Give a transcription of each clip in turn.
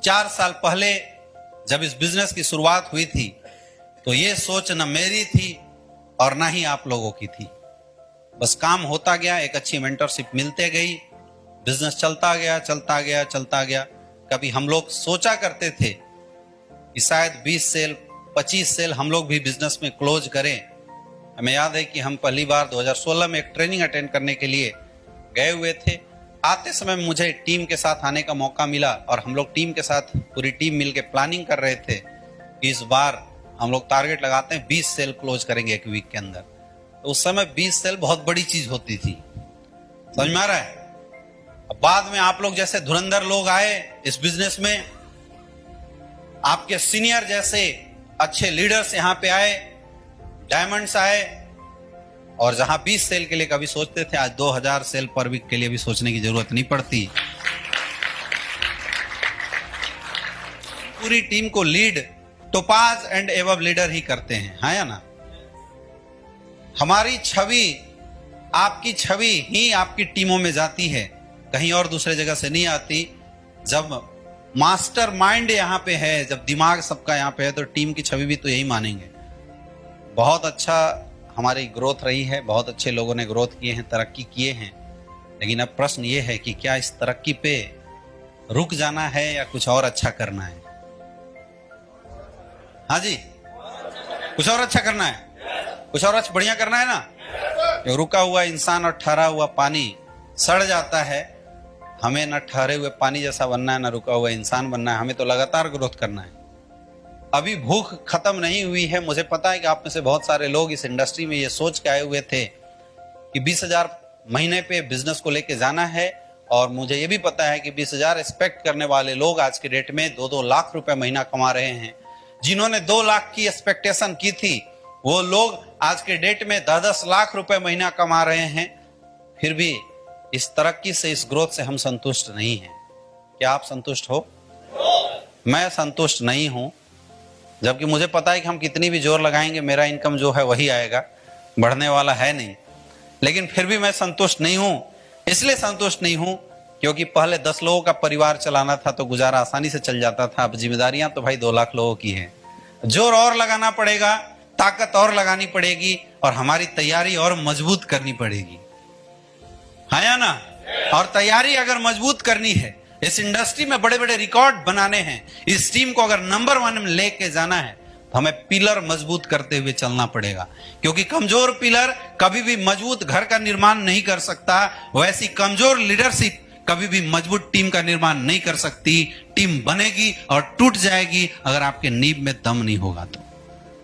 4 साल पहले जब इस बिजनेस की शुरुआत हुई थी तो ये सोच न मेरी थी और ना ही आप लोगों की थी। बस काम होता गया, एक अच्छी मेंटरशिप मिलते गई, बिजनेस चलता गया। कभी हम लोग सोचा करते थे कि शायद 20 सेल 25 सेल हम लोग भी बिजनेस में क्लोज करें। हमें याद है कि हम पहली बार 2016 में एक ट्रेनिंग अटेंड करने के लिए गए हुए थे। आते समय मुझे टीम के साथ आने का मौका मिला और हम लोग टीम के साथ पूरी टीम मिलकर प्लानिंग कर रहे थे कि इस बार हम लोग टारगेट लगाते हैं 20 सेल क्लोज करेंगे एक वीक के अंदर। तो उस समय 20 सेल बहुत बड़ी चीज होती थी, समझ में आ रहा है। अब बाद में आप लोग जैसे धुरंधर लोग आए इस बिजनेस में, आपके सीनियर जैसे अच्छे लीडर्स यहां पे आए, डायमंड्स आए, और जहां 20 सेल के लिए कभी सोचते थे आज 2000 सेल पर वीक के लिए भी सोचने की जरूरत नहीं पड़ती। पूरी टीम को लीड टोपाज एंड एवब लीडर ही करते हैं, हाँ या ना। हमारी छवि, आपकी छवि ही आपकी टीमों में जाती है, कहीं और दूसरे जगह से नहीं आती। जब मास्टर माइंड यहां पे है, जब दिमाग सबका यहां पे है, तो टीम की छवि भी तो यही मानेंगे। बहुत अच्छा हमारी ग्रोथ रही है, बहुत अच्छे लोगों ने ग्रोथ किए हैं, तरक्की किए हैं। लेकिन अब प्रश्न ये है कि क्या इस तरक्की पे रुक जाना है या कुछ और अच्छा करना है। हाँ जी, कुछ और अच्छा करना है, कुछ और अच्छा बढ़िया करना है ना। रुका हुआ इंसान और ठहरा हुआ पानी सड़ जाता है। हमें न ठहरे हुए पानी जैसा बनना है, न रुका हुआ इंसान बनना है। हमें तो लगातार ग्रोथ करना है। अभी भूख खत्म नहीं हुई है। मुझे पता है कि आप में से बहुत सारे लोग इस इंडस्ट्री में ये सोच के आए हुए थे कि 20,000 महीने पे बिजनेस को लेके जाना है, और मुझे ये भी पता है कि 20,000 एक्सपेक्ट करने वाले लोग आज के डेट में 2-2 लाख रुपए महीना कमा रहे हैं। जिन्होंने 2 लाख की एक्सपेक्टेशन की थी वो लोग आज के डेट में 10-10 लाख रुपए महीना कमा रहे हैं। फिर भी इस तरक्की से, इस ग्रोथ से हम संतुष्ट नहीं हैं। क्या आप संतुष्ट हो? मैं संतुष्ट नहीं हूं, जबकि मुझे पता है कि हम कितनी भी जोर लगाएंगे मेरा इनकम जो है वही आएगा, बढ़ने वाला है नहीं। लेकिन फिर भी मैं संतुष्ट नहीं हूं। इसलिए संतुष्ट नहीं हूं क्योंकि पहले 10 लोगों का परिवार चलाना था तो गुजारा आसानी से चल जाता था। अब जिम्मेदारियां तो भाई 2 लाख लोगों की हैं। जोर और लगाना पड़ेगा, ताकत और लगानी पड़ेगी, और हमारी तैयारी और मजबूत करनी पड़ेगी, हाँ या ना। और तैयारी अगर मजबूत करनी है, इस इंडस्ट्री में बड़े बड़े रिकॉर्ड बनाने हैं, इस टीम को अगर नंबर 1 में लेके जाना है, तो हमें पिलर मजबूत करते हुए चलना पड़ेगा। क्योंकि कमजोर पिलर कभी भी मजबूत घर का निर्माण नहीं कर सकता, वैसी कमजोर लीडरशिप कभी भी मजबूत टीम का निर्माण नहीं कर सकती। टीम बनेगी और टूट जाएगी अगर आपके नींव में दम नहीं होगा तो।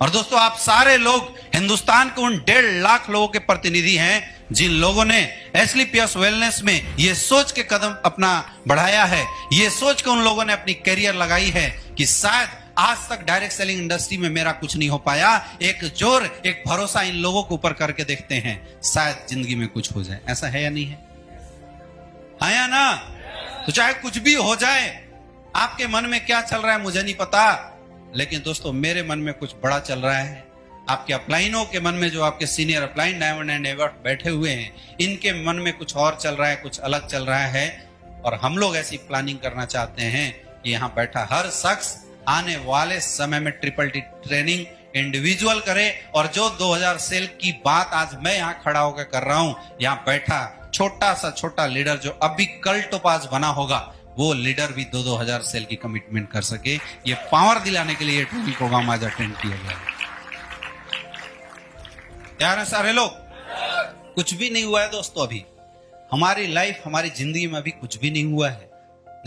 और दोस्तों, आप सारे लोग हिंदुस्तान के उन 1.5 लाख लोगों के प्रतिनिधि हैं जिन लोगों ने एस्क्लेपियस वेलनेस में ये सोच के कदम अपना बढ़ाया है, ये सोच के उन लोगों ने अपनी करियर लगाई है कि शायद आज तक डायरेक्ट सेलिंग इंडस्ट्री में मेरा कुछ नहीं हो पाया, एक जोर, एक भरोसा इन लोगों के ऊपर करके देखते हैं, शायद जिंदगी में कुछ हो जाए। ऐसा है या नहीं है? हाँ या ना? तो चाहे कुछ भी हो जाए, आपके मन में क्या चल रहा है मुझे नहीं पता, लेकिन दोस्तों मेरे मन में कुछ बड़ा चल रहा है। आपके अपलाइनों के मन में, जो आपके सीनियर अपलाइन डायमंड एंड एवब बैठे हुए हैं, इनके मन में कुछ और चल रहा है, कुछ अलग चल रहा है। और हम लोग ऐसी प्लानिंग करना चाहते हैं कि यहाँ बैठा हर शख्स आने वाले समय में ट्रिपल टी ट्रेनिंग इंडिविजुअल करे, और जो 2000 सेल की बात आज मैं यहाँ खड़ा होकर कर रहा हूँ, यहाँ बैठा छोटा सा छोटा लीडर जो अभी कल टोपाज बना होगा, वो लीडर भी 2-2 हजार सेल की कमिटमेंट कर सके। ये पावर दिलाने के लिए ये ट्रेनिंग प्रोग्राम आज अटेंड किया गया है। यार है सारे लोग, कुछ भी नहीं हुआ है दोस्तों। अभी हमारी लाइफ, हमारी जिंदगी में अभी कुछ भी नहीं हुआ है।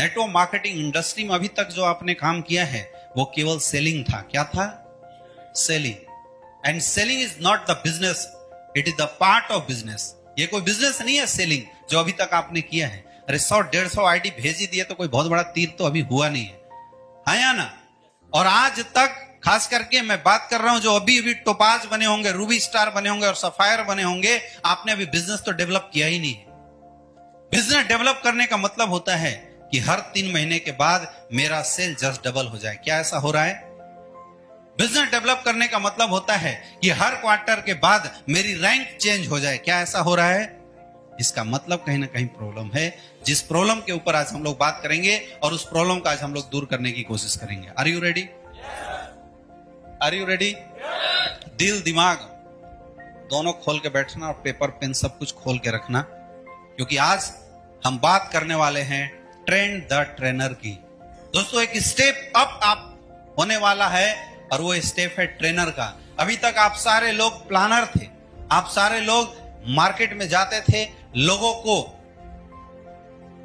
नेटवर्क मार्केटिंग इंडस्ट्री में अभी तक जो आपने काम किया है वो केवल सेलिंग था। क्या था? Selling. And selling is not the business, it is the part of business. ये कोई बिजनेस नहीं है सेलिंग जो अभी तक आपने किया है। अरे 100-150 आईडी भेज ही दिए तो कोई बहुत बड़ा तीर तो अभी हुआ नहीं है, हाँ या ना। और आज तक खास करके मैं बात कर रहा हूं जो अभी अभी टोपाज बने होंगे, रूबी स्टार बने होंगे और सफायर बने होंगे, आपने अभी बिजनेस तो डेवलप किया ही नहीं है। बिजनेस डेवलप करने का मतलब होता है कि हर 3 महीने के बाद मेरा सेल जस्ट डबल हो जाए। क्या ऐसा हो रहा है? बिजनेस डेवलप करने का मतलब होता है कि हर क्वार्टर के बाद मेरी रैंक चेंज हो जाए। क्या ऐसा हो रहा है? इसका मतलब कहीं ना कहीं प्रॉब्लम है, जिस प्रॉब्लम के ऊपर आज हम लोग बात करेंगे और उस प्रॉब्लम का आज हम लोग दूर करने की कोशिश करेंगे। Are you ready? Are you ready? दिल दिमाग दोनों खोल के बैठना और पेपर पेन सब कुछ खोल के रखना, क्योंकि आज हम बात करने वाले हैं ट्रेंड द ट्रेनर की। दोस्तों, एक स्टेप अप आप होने वाला है और वो स्टेप है ट्रेनर का। अभी तक आप सारे लोग प्लानर थे, आप सारे लोग मार्केट में जाते थे, लोगों को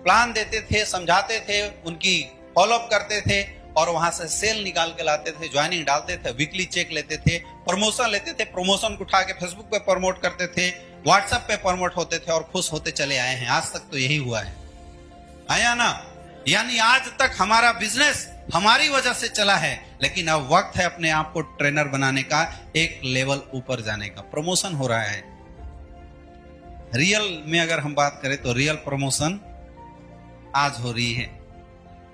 प्लान देते थे, समझाते थे, उनकी फॉलोअप करते थे और वहां से सेल निकाल के लाते थे, ज्वाइनिंग डालते थे, वीकली चेक लेते थे, प्रमोशन लेते थे, प्रमोशन को उठा के फेसबुक पे प्रमोट करते थे, व्हाट्सएप पे प्रमोट होते थे और खुश होते चले आए हैं। आज तक तो यही हुआ है, आया ना? यानी आज तक हमारा बिजनेस हमारी वजह से चला है, लेकिन अब वक्त है अपने आप को ट्रेनर बनाने का, एक लेवल ऊपर जाने का। प्रमोशन हो रहा है। रियल में अगर हम बात करें तो रियल प्रमोशन आज हो रही है,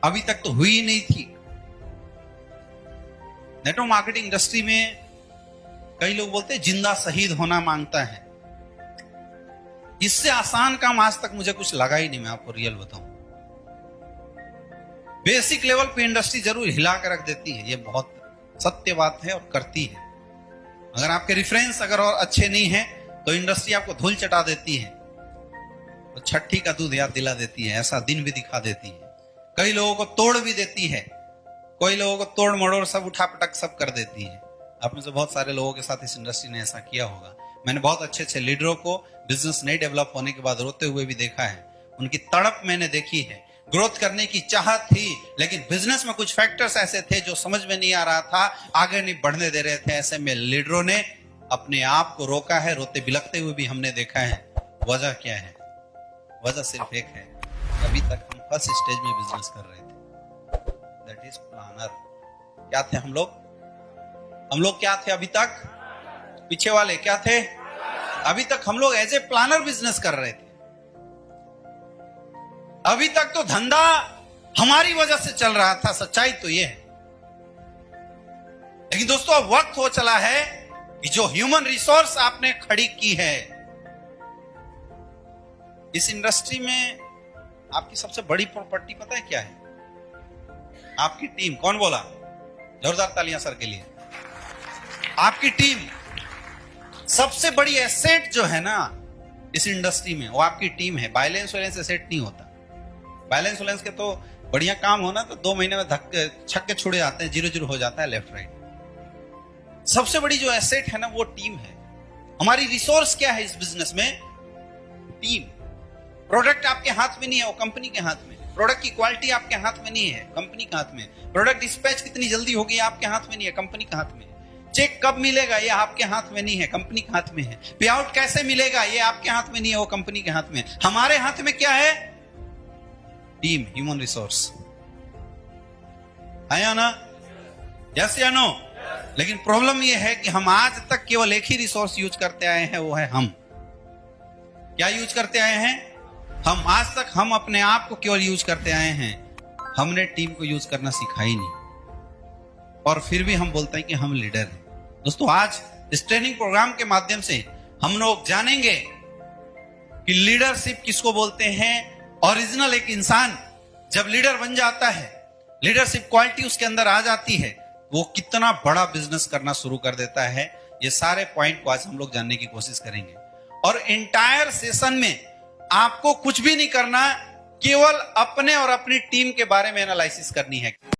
अभी तक तो हुई ही नहीं थी। नेटवर्क मार्केटिंग इंडस्ट्री में कई लोग बोलते हैं जिंदा शहीद होना मांगता है। इससे आसान काम आज तक मुझे कुछ लगा ही नहीं, मैं आपको रियल बताऊं। बेसिक लेवल पे इंडस्ट्री जरूर हिला कर रख देती है, ये बहुत सत्य बात है और करती है। अगर आपके रेफरेंस अगर और अच्छे नहीं है तो इंडस्ट्री आपको धूल चटा देती है, तो छठी का दूध याद दिला देती है, ऐसा दिन भी दिखा देती है। कई लोगों को तोड़ भी देती है, कोई लोगों को तोड़ मड़ोड़ सब उठा पटक सब कर देती है। आप में से बहुत सारे लोगों के साथ इस इंडस्ट्री ने ऐसा किया होगा। मैंने बहुत अच्छे अच्छे लीडरों को बिजनेस नहीं डेवलप होने के बाद रोते हुए भी देखा है, उनकी तड़प मैंने देखी है। ग्रोथ करने की चाहत थी, लेकिन बिजनेस में कुछ फैक्टर्स ऐसे थे जो समझ में नहीं आ रहा था, आगे नहीं बढ़ने दे रहे थे। ऐसे में लीडरों ने अपने आप को रोका है, रोते बिलखते हुए भी हमने देखा है। वजह क्या है? वजह सिर्फ एक है, अभी तक हम फर्स्ट स्टेज में बिजनेस कर रहे थे, दैट इज प्लानर। क्या थे हम लोग? हम लोग क्या थे अभी तक? पीछे वाले क्या थे? अभी तक हम लोग एज ए प्लानर बिजनेस कर रहे थे। अभी तक तो धंधा हमारी वजह से चल रहा था, सच्चाई तो यह है। लेकिन दोस्तों, अब वक्त हो चला है कि जो ह्यूमन रिसोर्स आपने खड़ी की है इस इंडस्ट्री में, आपकी सबसे बड़ी प्रॉपर्टी पता है क्या है? आपकी टीम। कौन बोला? जोरदार तालियां सर के लिए। आपकी टीम सबसे बड़ी एसेट जो है ना इस इंडस्ट्री में, वो आपकी टीम है। बैलेंस वैलेंस एसेट नहीं होता। बैलेंस वैलेंस के तो बढ़िया काम होना तो 2 महीने में छक्के छुड़े जाते हैं, 0-0 हो जाता है लेफ्ट राइट। सबसे बड़ी जो एसेट है ना वो टीम है। हमारी रिसोर्स क्या है इस बिजनेस में? टीम। प्रोडक्ट आपके हाथ में नहीं है, वो कंपनी के हाथ में। प्रोडक्ट की क्वालिटी आपके हाथ में नहीं है, कंपनी के हाथ में। प्रोडक्ट डिस्पैच कितनी जल्दी होगी आपके हाथ में नहीं है, कंपनी के हाथ में। चेक कब मिलेगा ये आपके हाथ में नहीं है, कंपनी के हाथ में है। पे आउट कैसे मिलेगा ये आपके हाथ में नहीं है, वो कंपनी के हाथ में। हमारे हाथ में क्या है? Team, human resource. है ना? यस या नो? लेकिन प्रॉब्लम ये है कि हम आज तक केवल एक ही रिसोर्स यूज करते आए हैं, वो है हम। क्या यूज करते आए हैं? हम। आज तक हम अपने आप को केवल यूज करते आए हैं, हमने टीम को यूज करना सिखा ही नहीं। और फिर भी हम बोलते हैं कि हम लीडर हैं। दोस्तों, आज इस ट्रेनिंग प्रोग्राम के माध्यम से हम लोग जानेंगे कि लीडरशिप किसको बोलते हैं। ओरिजिनल एक इंसान जब लीडर बन जाता है, लीडरशिप क्वालिटी उसके अंदर आ जाती है, वो कितना बड़ा बिजनेस करना शुरू कर देता है। ये सारे पॉइंट को आज हम लोग जानने की कोशिश करेंगे। और एंटायर सेशन में आपको कुछ भी नहीं करना, केवल अपने और अपनी टीम के बारे में एनालिसिस करनी है।